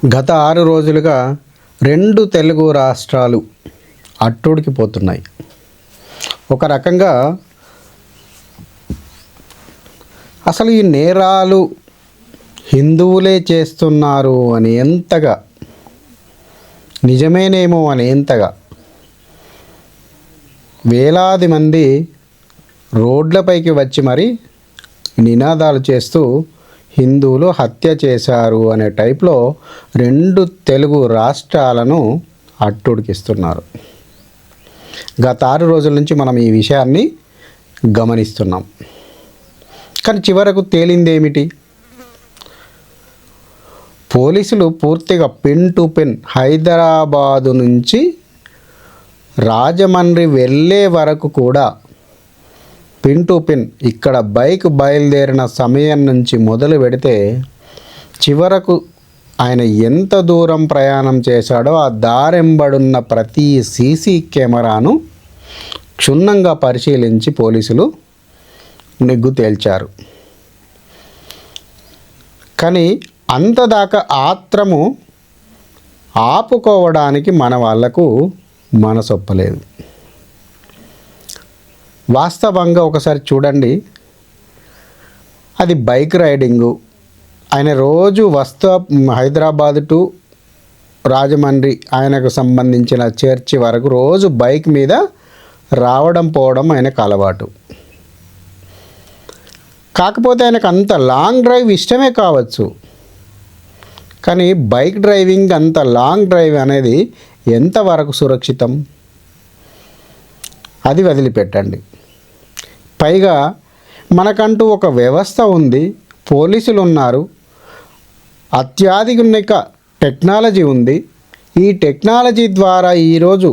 గత 6 రోజులుగా 2 తెలుగు రాష్ట్రాలు అట్టుడికిపోతున్నాయి. ఒక రకంగా అసలు ఈ నేరాలు హిందువులే చేస్తున్నారు అని ఎంతగా, నిజమేనేమో అని ఎంతగా వేలాది మంది రోడ్లపైకి వచ్చి మరి నినాదాలు చేస్తూ హిందువులు హత్య చేశారు అనే టైప్లో 2 తెలుగు రాష్ట్రాలను అట్టుడికిస్తున్నారు. గత 6 రోజుల నుంచి మనం ఈ విషయాన్ని గమనిస్తున్నాం. కానీ చివరకు తేలిందేమిటి? పోలీసులు పూర్తిగా పిన్ టు పిన్ హైదరాబాదు నుంచి రాజమండ్రి వెళ్ళే వరకు కూడా పిన్ టు పిన్ ఇక్కడ బైక్ బయలుదేరిన సమయం నుంచి మొదలు పెడితే చివరకు ఆయన ఎంత దూరం ప్రయాణం చేశాడో ఆ దారెంబడున్న ప్రతి సీసీ కెమెరాను క్షుణ్ణంగా పరిశీలించి పోలీసులు నిగ్గు తేల్చారు. కానీ అంతదాకా ఆత్రము ఆపుకోవడానికి మన వాళ్లకు మనసొప్పలేదు. వాస్తవంగా ఒకసారి చూడండి, అది బైక్ రైడింగు. ఆయన రోజు హైదరాబాద్ టు రాజమండ్రి ఆయనకు సంబంధించిన చర్చి వరకు రోజు బైక్ మీద రావడం పోవడం ఆయనకు అలవాటు. కాకపోతే ఆయనకు అంత లాంగ్ డ్రైవ్ ఇష్టమే కావచ్చు, కానీ బైక్ డ్రైవింగ్, అంత లాంగ్ డ్రైవ్ అనేది ఎంతవరకు సురక్షితం? అది వదిలిపెట్టండి. పైగా మనకంటూ ఒక వ్యవస్థ ఉంది, పోలీసులు ఉన్నారు, అత్యాధునిక టెక్నాలజీ ఉంది. ఈ టెక్నాలజీ ద్వారా ఈరోజు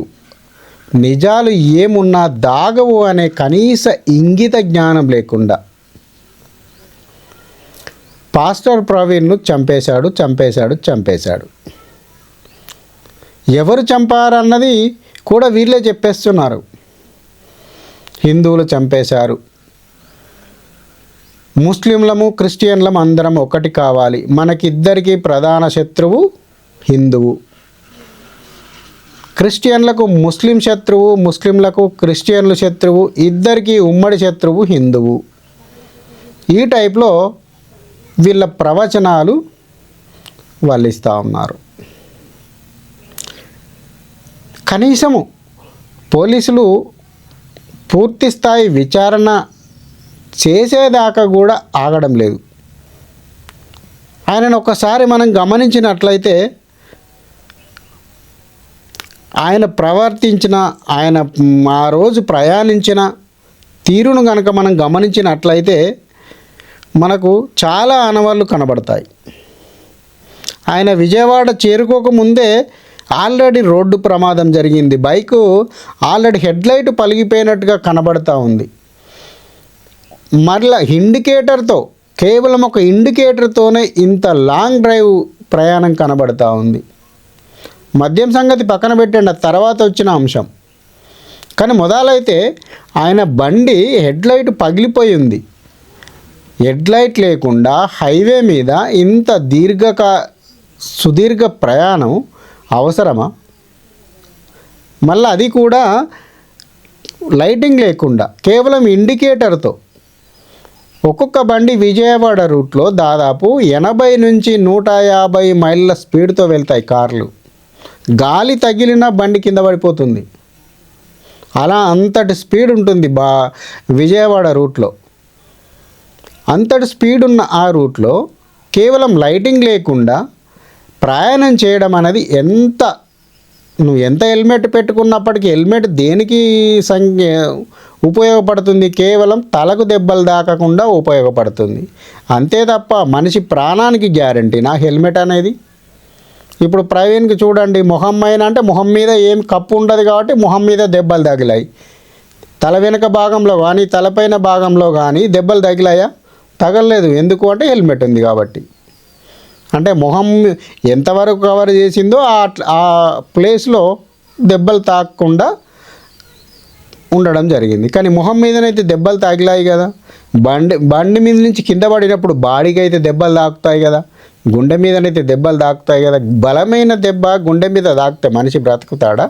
నిజాలు ఏమున్నా దాగవు అనే కనీస ఇంగిత జ్ఞానం లేకుండా పాస్టర్ ప్రవీణ్ను చంపేశాడు. ఎవరు చంపారన్నది కూడా వీళ్ళే చెప్పేస్తున్నారు. హిందువులు చంపేశారు, ముస్లింలము క్రిస్టియన్లము అందరం ఒకటి కావాలి, మనకిద్దరికీ ప్రధాన శత్రువు హిందువు, క్రిస్టియన్లకు ముస్లిం శత్రువు, ముస్లింలకు క్రిస్టియన్లు శత్రువు, ఇద్దరికీ ఉమ్మడి శత్రువు హిందువు. ఈ టైప్లో వీళ్ళ ప్రవచనాలు వాళ్ళు ఇస్తూ ఉన్నారు. కనీసము పోలీసులు పూర్తి స్థాయి విచారణ చేసేదాకా కూడా ఆగడం లేదు. ఆయనను ఒకసారి మనం గమనించినట్లయితే, ఆయన ప్రవర్తించిన, ఆయన ఆ రోజు ప్రయాణించిన తీరును కనుక మనం గమనించినట్లయితే మనకు చాలా ఆనవాళ్ళు కనబడతాయి. ఆయన విజయవాడ చేరుకోకముందే ఆల్రెడీ రోడ్డు ప్రమాదం జరిగింది. బైకు ఆల్రెడీ హెడ్లైట్ పలిగిపోయినట్టుగా కనబడతా ఉంది. మరలా ఇండికేటర్తో, కేవలం ఒక ఇండికేటర్తోనే ఇంత లాంగ్ డ్రైవ్ ప్రయాణం కనబడతా ఉంది. మద్యం సంగతి పక్కన పెట్టండి, తర్వాత వచ్చిన అంశం. కానీ మొదలైతే ఆయన బండి హెడ్లైట్ పగిలిపోయి ఉంది. హెడ్లైట్ లేకుండా హైవే మీద ఇంత సుదీర్ఘ ప్రయాణం అవసరమా? మళ్ళీ అది కూడా లైటింగ్ లేకుండా కేవలం ఇండికేటర్తో. ఒక్కొక్క బండి విజయవాడ రూట్లో దాదాపు 80 నుంచి 150 మైళ్ళ స్పీడ్తో వెళ్తాయి కార్లు. గాలి తగిలిన బండి కింద పడిపోతుంది. అలా అంతటి స్పీడ్ ఉంటుంది విజయవాడ రూట్లో. అంతటి స్పీడ్ ఉన్న ఆ రూట్లో కేవలం లైటింగ్ లేకుండా ప్రయాణం చేయడం అనేది నువ్వు ఎంత హెల్మెట్ పెట్టుకున్నప్పటికీ హెల్మెట్ దేనికి ఉపయోగపడుతుంది? కేవలం తలకు దెబ్బలు దాకకుండా ఉపయోగపడుతుంది, అంతే తప్ప మనిషి ప్రాణానికి గ్యారంటీ నా హెల్మెట్ అనేది. ఇప్పుడు ప్రవీణ్కి చూడండి, మొహం పైన అంటే మొహం మీద ఏం కప్పు ఉండదు కాబట్టి మొహం మీద దెబ్బలు తగిలాయి. తల వెనుక భాగంలో కానీ తలపైన భాగంలో కానీ దెబ్బలు తగిలాయా? తగలలేదు. ఎందుకు అంటే హెల్మెట్ ఉంది కాబట్టి. అంటే మొహం ఎంతవరకు కవర్ చేసిందో ఆ ప్లేస్లో దెబ్బలు తాకకుండా ఉండడం జరిగింది. కానీ మొహం మీదనైతే దెబ్బలు తాగిలాయి కదా. బండి మీద నుంచి కింద పడినప్పుడు బాడీకి అయితే దెబ్బలు తాకుతాయి కదా. గుండె మీదనైతే దెబ్బలు తాకుతాయి కదా, బలమైన దెబ్బ గుండె మీద తాకితే మనిషి బ్రతుకుతాడా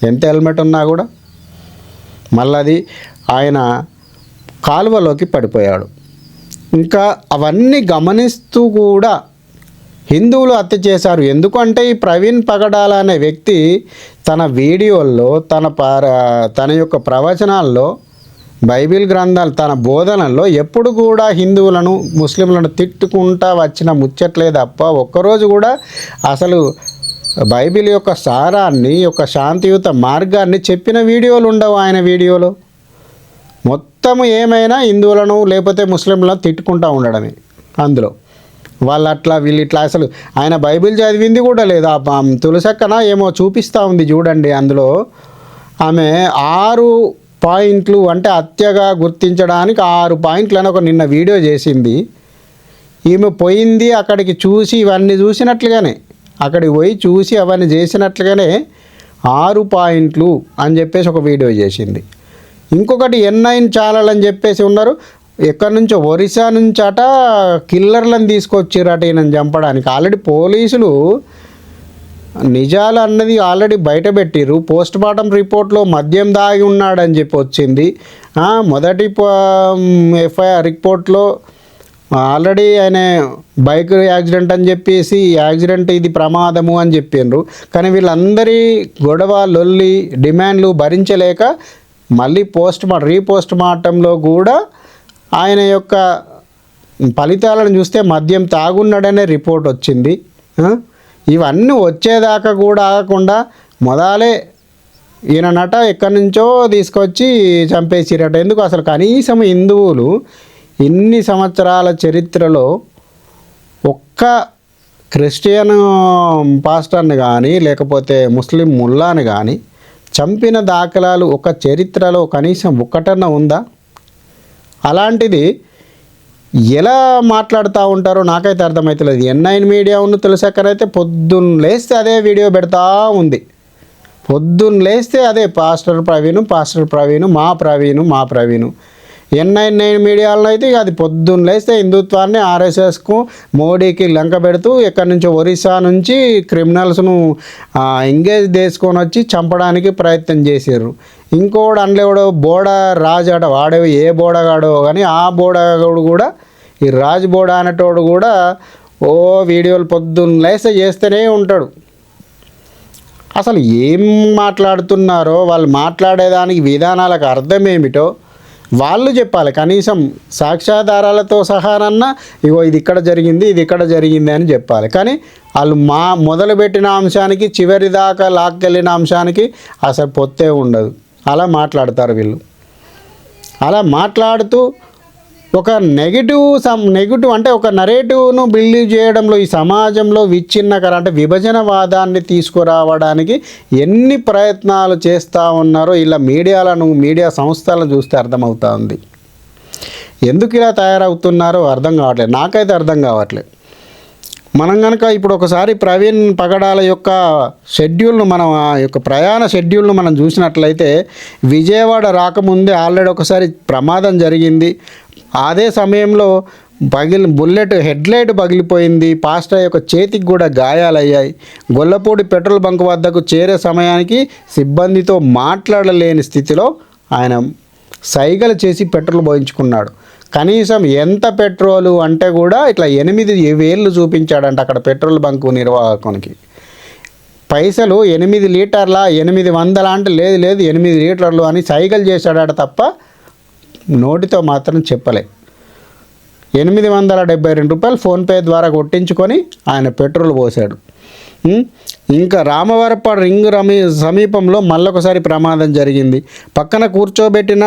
ఎంత హెల్మెట్ ఉన్నా కూడా? మళ్ళీ అది ఆయన కాలువలోకి పడిపోయాడు. ఇంకా అవన్నీ గమనిస్తూ కూడా హిందువులు హత్య చేశారు. ఎందుకంటే ఈ ప్రవీణ్ పగడాల అనే వ్యక్తి తన వీడియోల్లో తన యొక్క ప్రవచనాల్లో బైబిల్ గ్రంథాలు తన బోధనల్లో ఎప్పుడు కూడా హిందువులను ముస్లింలను తిట్టుకుంటా వచ్చిన ముచ్చట్లే తప్ప ఒక్కరోజు కూడా అసలు బైబిల్ యొక్క సారాన్ని యొక్క శాంతియుత మార్గాన్ని చెప్పిన వీడియోలు ఉండవు ఆయన వీడియోలో. మొత్తము ఏమైనా హిందువులను లేకపోతే ముస్లింలను తిట్టుకుంటూ ఉండడమే అందులో. వాళ్ళు అట్లా వీళ్ళు ఇట్లా, అసలు ఆయన బైబిల్ చదివింది కూడా లేదు. ఆ తులసక్కన ఏమో చూపిస్తూ ఉంది చూడండి, అందులో ఆమె 6 పాయింట్లు అంటే హత్యగా గుర్తించడానికి 6 పాయింట్లు అని ఒక నిన్న వీడియో చేసింది. ఈమె పోయింది అక్కడికి చూసి ఇవన్నీ చూసినట్లుగానే, అక్కడికి పోయి చూసి అవన్నీ చేసినట్లుగానే 6 పాయింట్లు అని చెప్పేసి ఒక వీడియో చేసింది. ఇంకొకటి N9 ఛానల్ అని చెప్పేసి ఉన్నారు, ఎక్కడి నుంచో ఒరిస్సా నుంచి అట కిల్లర్లను తీసుకొచ్చిరట ఈయనని చంపడానికి. ఆల్రెడీ పోలీసులు నిజాలు అన్నది ఆల్రెడీ బయట పెట్టిర్రు. పోస్ట్ మార్టం రిపోర్ట్లో మద్యం దాగి ఉన్నాడని చెప్పి వచ్చింది. మొదటి ఎఫ్ఐఆర్ రిపోర్ట్లో ఆల్రెడీ ఆయన బైక్ యాక్సిడెంట్ అని చెప్పేసి యాక్సిడెంట్ ఇది ప్రమాదము అని చెప్పిండ్రు. కానీ వీళ్ళందరి గొడవ లొల్లి డిమాండ్లు భరించలేక మళ్ళీ రీపోస్ట్ మార్టంలో కూడా ఆయన యొక్క ఫలితాలను చూస్తే మద్యం తాగున్నాడనే రిపోర్ట్ వచ్చింది. ఇవన్నీ వచ్చేదాకా కూడా ఆగకుండా మొదలే ఈయననట ఎక్కడి నుంచో తీసుకొచ్చి చంపేసిరట. ఎందుకు అసలు కనీసం హిందువులు ఇన్ని సంవత్సరాల చరిత్రలో ఒక్క క్రిస్టియన్ పాస్టర్ని కానీ లేకపోతే ముస్లిం ముల్లాని కానీ చంపిన దాఖలాలు ఒక చరిత్రలో కనీసం ఒక్కటన్నా ఉందా? అలాంటిది ఎలా మాట్లాడుతూ ఉంటారో నాకైతే అర్థమవుతలేదు. N9 మీడియా ఉన్న తులసక్కనైతే పొద్దున్న లేస్తే అదే వీడియో పెడతా ఉంది. పొద్దున్న లేస్తే అదే పాస్టర్ ప్రవీణ్ మా ప్రవీణ్. N9 మీడియాలో అయితే అది పొద్దున్న లేస్తే హిందుత్వాన్ని RSSకు మోడీకి లంక పెడుతూ ఎక్కడి నుంచో ఒరిస్సా నుంచి క్రిమినల్స్ను ఎంగేజ్ చేసుకొని వచ్చి చంపడానికి ప్రయత్నం చేశారు. ఇంకోడు అందులో బోడా రాజు అట, వాడే ఏ బోడగాడో కానీ ఆ బోడగాడు కూడా ఈ రాజు బోడా అనేటోడు కూడా వీడియోలు పొద్దున్న లేస్తే చేస్తూనే ఉంటాడు. అసలు ఏం మాట్లాడుతున్నారో వాళ్ళు మాట్లాడేదానికి విధానాలకు అర్థం ఏమిటో వాళ్ళు చెప్పాలి. కనీసం సాక్ష్యాధారాలతో సహానన్నా ఇగో ఇది ఇక్కడ జరిగింది అని చెప్పాలి. కానీ వాళ్ళు మొదలుపెట్టిన అంశానికి చివరి దాకా లాక్కెళ్ళిన అంశానికి అసలు పొత్తే ఉండదు. అలా మాట్లాడతారు వీళ్ళు. అలా మాట్లాడుతూ ఒక నెగిటివ్ అంటే ఒక నరేటివ్ను బిల్డ్ చేయడంలో ఈ సమాజంలో అంటే విభజనవాదాన్ని తీసుకురావడానికి ఎన్ని ప్రయత్నాలు చేస్తూ ఉన్నారో ఇలా మీడియా సంస్థలను చూస్తే అర్థమవుతా ఉంది. ఎందుకు ఇలా తయారవుతున్నారో అర్థం కావట్లేదు, నాకైతే అర్థం కావట్లేదు. మనం కనుక ఇప్పుడు ఒకసారి ప్రవీణ్ పగడాల యొక్క షెడ్యూల్ను మనం ప్రయాణ షెడ్యూల్ను మనం చూసినట్లయితే విజయవాడ రాకముందే ఆల్రెడీ ఒకసారి ప్రమాదం జరిగింది. అదే సమయంలో బుల్లెట్ హెడ్లైట్ పగిలిపోయింది. పాస్టర్ యొక్క చేతికి కూడా గాయాలయ్యాయి. గొల్లపూడి పెట్రోల్ బంక్ వద్దకు చేరే సమయానికి సిబ్బందితో మాట్లాడలేని స్థితిలో ఆయన సైగలు చేసి పెట్రోల్ పోయించుకున్నాడు. కనీసం ఎంత పెట్రోలు అంటే కూడా ఇట్లా 8,000 చూపించాడంట అక్కడ పెట్రోల్ బంకు నిర్వాహకునికి. పైసలు 8 లీటర్ల 800 అంటే లేదు 8 లీటర్లు అని సైకిల్ చేశాడట తప్ప నోటితో మాత్రం చెప్పలే. 872 రూపాయలు ఫోన్పే ద్వారా కొట్టించుకొని ఆయన పెట్రోల్ పోసాడు. ఇంకా రామవరపాడు రింగ్ సమీపంలో మళ్ళొకసారి ప్రమాదం జరిగింది. పక్కన కూర్చోబెట్టిన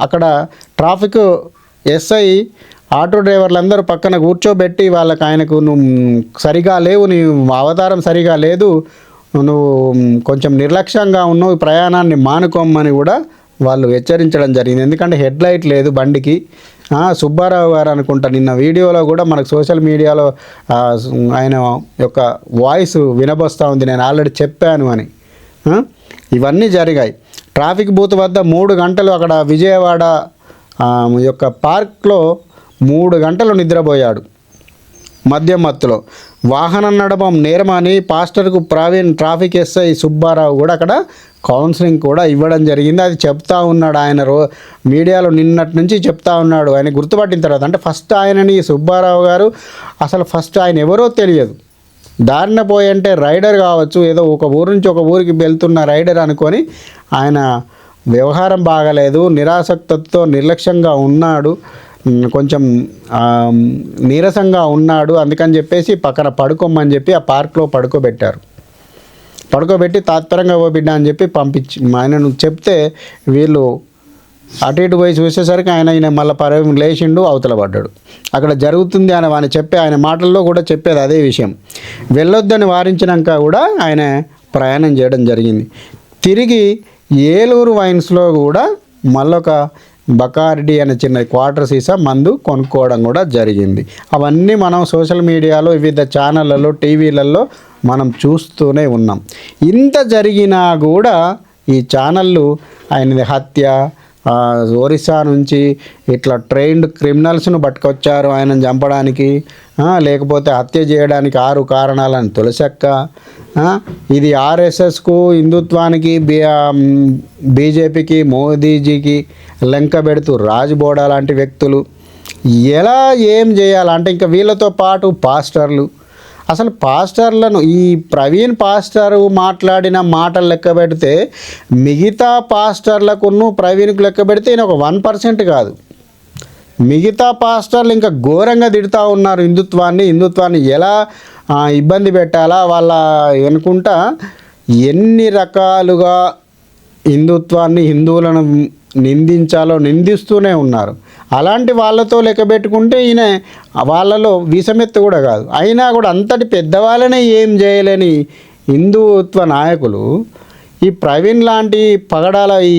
అక్కడ ట్రాఫిక్ ఎస్ఐ ఆటో డ్రైవర్లందరూ పక్కన కూర్చోబెట్టి ఆయనకు నువ్వు సరిగా లేవు, నీ అవతారం సరిగా లేదు, నువ్వు కొంచెం నిర్లక్ష్యంగా ఉన్నావు, ప్రయాణాన్ని మానుకోమని కూడా వాళ్ళు హెచ్చరించడం జరిగింది. ఎందుకంటే హెడ్లైట్ లేదు బండికి. సుబ్బారావు గారు అనుకుంటా నిన్న వీడియోలో కూడా మనకు సోషల్ మీడియాలో ఆయన యొక్క వాయిస్ వినబోస్తూ ఉంది, నేను ఆల్రెడీ చెప్పాను అని. ఇవన్నీ జరిగాయి. ట్రాఫిక్ బూత్ వద్ద 3 గంటలు అక్కడ విజయవాడ యొక్క పార్క్లో 3 గంటలు నిద్రపోయాడు. మద్యం మత్తులో వాహనం నడపం నేరమని పాస్టర్కు ప్రవీణ్ ట్రాఫిక్ ఎస్ఐ సుబ్బారావు కూడా అక్కడ కౌన్సిలింగ్ కూడా ఇవ్వడం జరిగింది. అది చెప్తా ఉన్నాడు ఆయన మీడియాలో నిన్నటి నుంచి చెప్తా ఉన్నాడు. ఆయన గుర్తుపట్టిన తర్వాత అంటే ఫస్ట్ ఆయనని సుబ్బారావు గారు అసలు ఫస్ట్ ఆయన ఎవరో తెలియదు, దారిన పోయి అంటే రైడర్ కావచ్చు, ఏదో ఒక ఊరు నుంచి ఒక ఊరికి వెళ్తున్న రైడర్ అనుకొని ఆయన వ్యవహారం బాగలేదు, నిరాసక్తతో నిర్లక్ష్యంగా ఉన్నాడు, కొంచెం నీరసంగా ఉన్నాడు, అందుకని చెప్పేసి పక్కన పడుకోమని చెప్పి ఆ పార్క్లో పడుకోబెట్టి తాత్పరంగా ఓ బిడ్డ అని చెప్పి పంపించి ఆయనను చెప్తే వీళ్ళు అటు ఇటు పోయి చూసేసరికి ఆయన మళ్ళీ లేచిండు, అవతల పడ్డాడు. అక్కడ జరుగుతుంది అని ఆయన ఆయన మాటల్లో కూడా చెప్పేది అదే విషయం. వెళ్ళొద్దని వారించినాక కూడా ఆయన ప్రయాణం చేయడం జరిగింది. తిరిగి ఏలూరు వైన్స్లో కూడా మళ్ళొక బకార్డి అనే చిన్న క్వార్టర్ సీసా మందు కొనుక్కోవడం కూడా జరిగింది. అవన్నీ మనం సోషల్ మీడియాలో వివిధ ఛానళ్ళలో టీవీలలో మనం చూస్తూనే ఉన్నాం. ఇంత జరిగినా కూడా ఈ ఛానళ్ళు ఆయనది హత్య, ఒరిస్సా నుంచి ఇట్లా ట్రైన్డ్ క్రిమినల్స్ను పట్టుకొచ్చారు ఆయనను చంపడానికి, లేకపోతే హత్య చేయడానికి 6 కారణాలని తులసక్క, ఇది ఆర్ఎస్ఎస్కు హిందుత్వానికి బీజేపీకి మోదీజీకి లెంక పెడుతూ రాజ్బోడా లాంటి వ్యక్తులు ఎలా ఏం చేయాలంటే ఇంకా వీళ్ళతో పాటు పాస్టర్లు, అసలు పాస్టర్లను ఈ ప్రవీణ్ పాస్టరు మాట్లాడిన మాటలు లెక్క పెడితే మిగతా పాస్టర్లకును ప్రవీణ్కు లెక్క పెడితే ఈయన ఒక 1% కాదు. మిగతా పాస్టర్లు ఇంకా ఘోరంగా తిడుతూ ఉన్నారు హిందుత్వాన్ని ఎలా ఇబ్బంది పెట్టాలా వాళ్ళ అనుకుంటా ఎన్ని రకాలుగా హిందువులను నిందించాలో నిందిస్తూనే ఉన్నారు. అలాంటి వాళ్ళతో లెక్క పెట్టుకుంటే ఈయన వాళ్ళలో విషమెత్తు కూడా కాదు. అయినా కూడా అంతటి పెద్దవాళ్ళనే ఏం చేయలేని హిందుత్వ నాయకులు ఈ ప్రవీణ్ లాంటి ఈ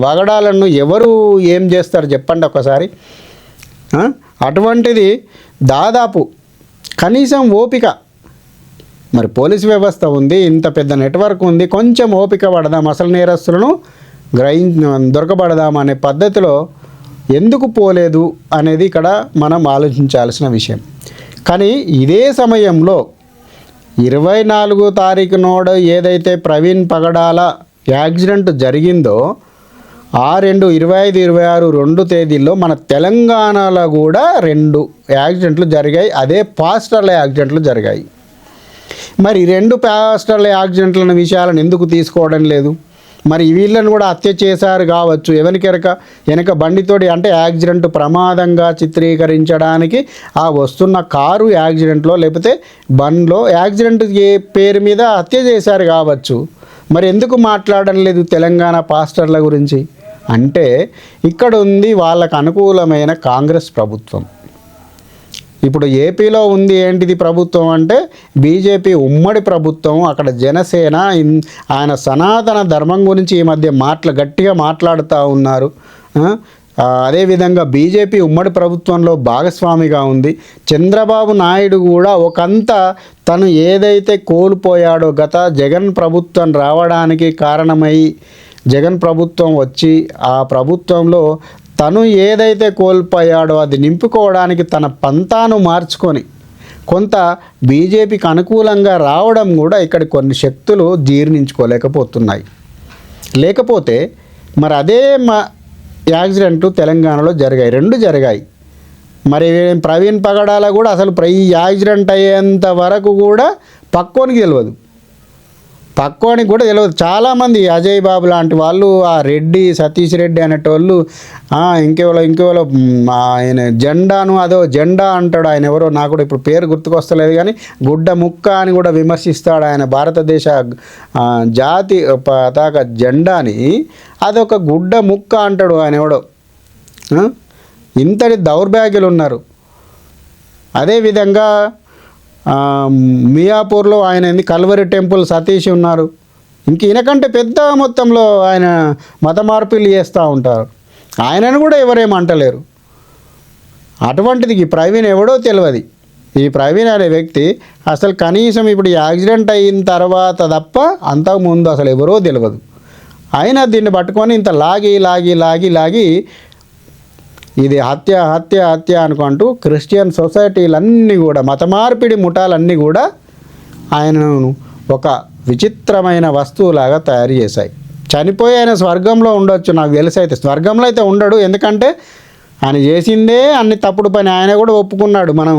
వగడాలను ఎవరు ఏం చేస్తారు చెప్పండి ఒకసారి. అటువంటిది దాదాపు కనీసం ఓపిక, మరి పోలీస్ వ్యవస్థ ఉంది, ఇంత పెద్ద నెట్వర్క్ ఉంది, కొంచెం ఓపిక పడదాం, అసలు నేరస్తులను దొరకబడదాం అనే పద్ధతిలో ఎందుకు పోలేదు అనేది ఇక్కడ మనం ఆలోచించాల్సిన విషయం. కానీ ఇదే సమయంలో 24 తారీఖు నాడు ఏదైతే ప్రవీణ్ పగడాల యాక్సిడెంట్ జరిగిందో 6, 25, 26 2 తేదీల్లో మన తెలంగాణలో కూడా 2 యాక్సిడెంట్లు జరిగాయి. అదే పాస్టర్ల యాక్సిడెంట్లు జరిగాయి. మరి 2 పాస్టర్ల యాక్సిడెంట్ల విషయాలను ఎందుకు తీసుకోవడం లేదు? మరి వీళ్ళని కూడా హత్య చేశారు కావచ్చు, వెనక బండితోటి అంటే యాక్సిడెంట్ ప్రమాదంగా చిత్రీకరించడానికి ఆ వస్తున్న కారు యాక్సిడెంట్లో లేకపోతే బండ్లో యాక్సిడెంట్ పేరు మీద హత్య చేశారు కావచ్చు. మరి ఎందుకు మాట్లాడడం లేదు తెలంగాణ పాస్టర్ల గురించి? అంటే ఇక్కడ ఉంది వాళ్ళకు అనుకూలమైన కాంగ్రెస్ ప్రభుత్వం. ఇప్పుడు ఏపీలో ఉంది ఏంటిది ప్రభుత్వం అంటే బీజేపీ ఉమ్మడి ప్రభుత్వం. అక్కడ జనసేన ఆయన సనాతన ధర్మం గురించి ఈ మధ్య గట్టిగా మాట్లాడుతూ ఉన్నారు. అదేవిధంగా బీజేపీ ఉమ్మడి ప్రభుత్వంలో భాగస్వామిగా ఉంది. చంద్రబాబు నాయుడు కూడా ఒకంత తను ఏదైతే కోల్పోయాడో గత జగన్ ప్రభుత్వం రావడానికి కారణమై జగన్ ప్రభుత్వం వచ్చి ఆ ప్రభుత్వంలో తను ఏదైతే కోల్పోయాడో అది నింపుకోవడానికి తన పంతాను మార్చుకొని కొంత బీజేపీకి అనుకూలంగా రావడం కూడా ఇక్కడ కొన్ని శక్తులు జీర్ణించుకోలేకపోతున్నాయి. లేకపోతే మరి అదే యాక్సిడెంట్లు తెలంగాణలో జరిగాయి, 2 జరిగాయి. మరి ప్రవీణ్ పగడాల కూడా అసలు ఈ యాక్సిడెంట్ అయ్యేంత వరకు కూడా పక్కోనికి తెలియదు. చాలామంది అజయ్ బాబు లాంటి వాళ్ళు, ఆ రెడ్డి సతీష్ రెడ్డి అనేటోళ్ళు ఇంకెవరో ఆయన జెండా అంటాడు. ఆయన ఎవరో నాకు కూడా ఇప్పుడు పేరు గుర్తుకొస్తలేదు, కానీ గుడ్డ ముక్క అని కూడా విమర్శిస్తాడు. ఆయన భారతదేశ జాతి పతాక జెండాని అదొక గుడ్డ ముక్క అంటాడు ఆయన ఎవడో. ఇంతటి దౌర్భాగ్యులు ఉన్నారు. అదేవిధంగా మియాపూర్లో ఆయన కల్వరి టెంపుల్ సతీష్ ఉన్నారు. ఇంక ఈయనకంటే పెద్ద మొత్తంలో ఆయన మత మార్పులు చేస్తూ ఉంటారు. ఆయనను కూడా ఎవరేమంటలేరు. అటువంటిది ఈ ప్రవీణ్ ఎవడో తెలియదు. ఈ ప్రవీణ్ అనే వ్యక్తి అసలు కనీసం ఇప్పుడు యాక్సిడెంట్ అయిన తర్వాత తప్ప అంతకుముందు అసలు ఎవరో తెలియదు. అయినా దీన్ని పట్టుకొని ఇంత లాగి ఇది హత్య హత్య హత్య అనుకుంటూ క్రిస్టియన్ సొసైటీలన్నీ కూడా మత మార్పిడి ముఠాలన్నీ కూడా ఆయనను ఒక విచిత్రమైన వస్తువులాగా తయారు చేశాయి. చనిపోయి ఆయన స్వర్గంలో ఉండొచ్చు, నాకు తెలిసి అయితే స్వర్గంలో అయితే ఉండడు. ఎందుకంటే ఆయన చేసిందే అన్ని తప్పుడు పని. ఆయన కూడా ఒప్పుకున్నాడు. మనం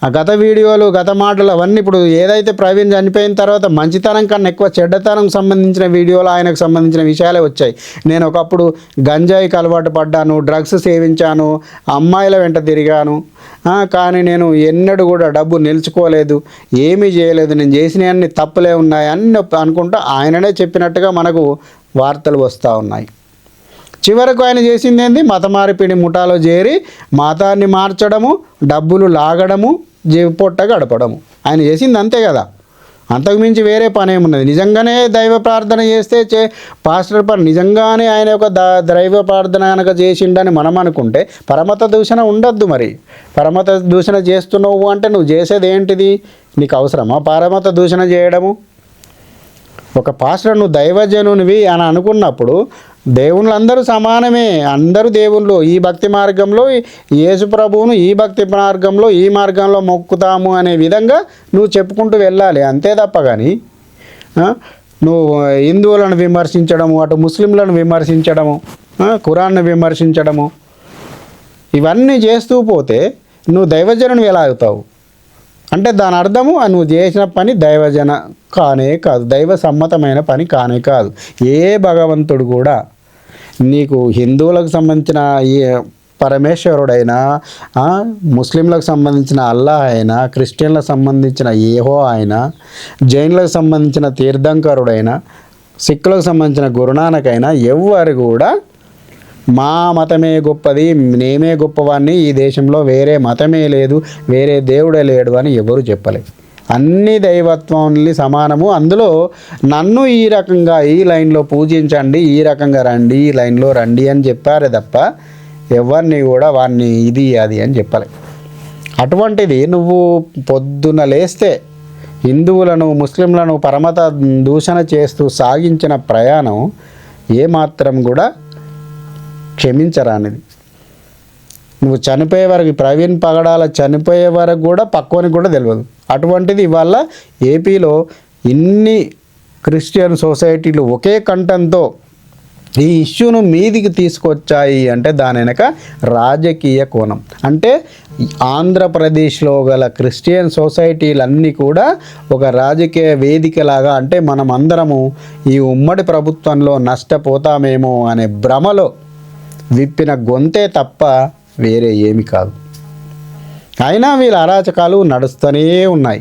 ఆ గత వీడియోలు గత మాటలు అవన్నీ ఇప్పుడు ఏదైతే ప్రవీణ్ చనిపోయిన తర్వాత మంచితనం కన్నా ఎక్కువ చెడ్డతనం సంబంధించిన వీడియోలు ఆయనకు సంబంధించిన విషయాలే వచ్చాయి. నేను ఒకప్పుడు గంజాయికి అలవాటు పడ్డాను, డ్రగ్స్ సేవించాను, అమ్మాయిల వెంట తిరిగాను, కానీ నేను ఎన్నడూ కూడా డబ్బు నిలుచుకోలేదు, ఏమీ చేయలేదు, నేను చేసినవన్నీ తప్పులే ఉన్నాయి అన్నీ అనుకుంటా ఆయననే చెప్పినట్టుగా మనకు వార్తలు వస్తూ ఉన్నాయి. చివరకు ఆయన చేసింది ఏంది? మత మార్పిడి ముఠాలో చేరి మతాన్ని మార్చడము, డబ్బులు లాగడము, పొట్ట గడపడము. ఆయన చేసింది అంతే కదా, అంతకుమించి వేరే పని ఏమున్నది? నిజంగానే దైవ ప్రార్థన చేస్తే పాస్టర్ పని నిజంగానే ఆయన ఒక దైవ ప్రార్థన కనుక చేసిండని మనం అనుకుంటే పరమత దూషణ ఉండద్దు. మరి పరమత దూషణ చేస్తున్నావు అంటే నువ్వు చేసేది ఏంటిది? నీకు అవసరమా పరమత దూషణ చేయడము? ఒక పాస్టర్ నువ్వు దైవజనునివి అని అనుకున్నప్పుడు దేవుళ్ళందరూ సమానమే, అందరూ దేవుళ్ళు. ఈ భక్తి మార్గంలో యేసు ప్రభువును ఈ భక్తి మార్గంలో ఈ మార్గంలో మొక్కుతాము అనే విధంగా నువ్వు చెప్పుకుంటూ వెళ్ళాలి, అంతే తప్ప. కానీ నువ్వు హిందువులను విమర్శించడము, అటు ముస్లింలను విమర్శించడము, ఖురాన్ను విమర్శించడము, ఇవన్నీ చేస్తూ పోతే నువ్వు దైవజనుని ఎలా అవుతావు? అంటే దాని అర్థము నువ్వు చేసిన పని దైవజన కానే కాదు, దైవ సమ్మతమైన పని కానే కాదు. ఏ భగవంతుడు కూడా నీకు హిందువులకు సంబంధించిన పరమేశ్వరుడైనా, ముస్లింలకు సంబంధించిన అల్లా అయినా, క్రిస్టియన్లకు సంబంధించిన ఏహో అయినా, జైన్లకు సంబంధించిన తీర్థంకరుడైనా, సిక్కులకు సంబంధించిన గురునానక్ అయినా ఎవ్వరు కూడా మా మతమే గొప్పది, నేనే గొప్పవాడిని, ఈ దేశంలో వేరే మతమే లేదు, వేరే దేవుడే లేడు అని ఎవరు చెప్పలేదు. అన్ని దైవత్వాన్ని సమానము. అందులో నన్ను ఈ రకంగా ఈ లైన్లో పూజించండి, ఈ రకంగా రండి, ఈ లైన్లో రండి అని చెప్పారే తప్ప ఎవరిని కూడా వాడిని ఇది అది అని చెప్పలే. అటువంటిది నువ్వు పొద్దున లేస్తే హిందువులను ముస్లింలను పరమత దూషణ చేస్తూ సాగించిన ప్రయాణం ఏమాత్రం కూడా క్షమించరానిది. నువ్వు చనిపోయే వరకు, ప్రవీణ్ పగడాల చనిపోయే వరకు కూడా పక్కోనికి కూడా తెలియదు. అటువంటిది ఇవాళ ఏపీలో ఇన్ని క్రిస్టియన్ సొసైటీలు ఒకే కంఠంతో ఈ ఇష్యూను మీదికి తీసుకొచ్చాయి అంటే దాని వెనక రాజకీయ కోణం. అంటే ఆంధ్రప్రదేశ్లో గల క్రిస్టియన్ సొసైటీలన్నీ కూడా ఒక రాజకీయ వేదికలాగా, అంటే మనం అందరము ఈ ఉమ్మడి ప్రభుత్వంలో నష్టపోతామేమో అనే భ్రమలో విప్పిన గొంతే తప్ప వేరే ఏమి కాదు. అయినా వీళ్ళ అరాచకాలు నడుస్తూనే ఉన్నాయి.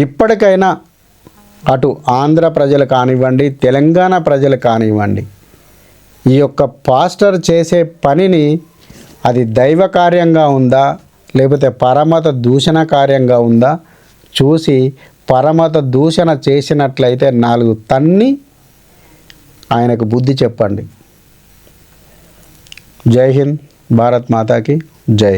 ఇప్పటికైనా అటు ఆంధ్ర ప్రజలు కానివ్వండి, తెలంగాణ ప్రజలు కానివ్వండి, ఈ యొక్క పాస్టర్ చేసే పనిని అది దైవ కార్యంగా ఉందా లేకపోతే పరమత దూషణ కార్యంగా ఉందా చూసి పరమత దూషణ చేసినట్లయితే 4 తన్ని ఆయనకు బుద్ధి చెప్పండి. జై హింద్, భారత్ మాతాకి జై.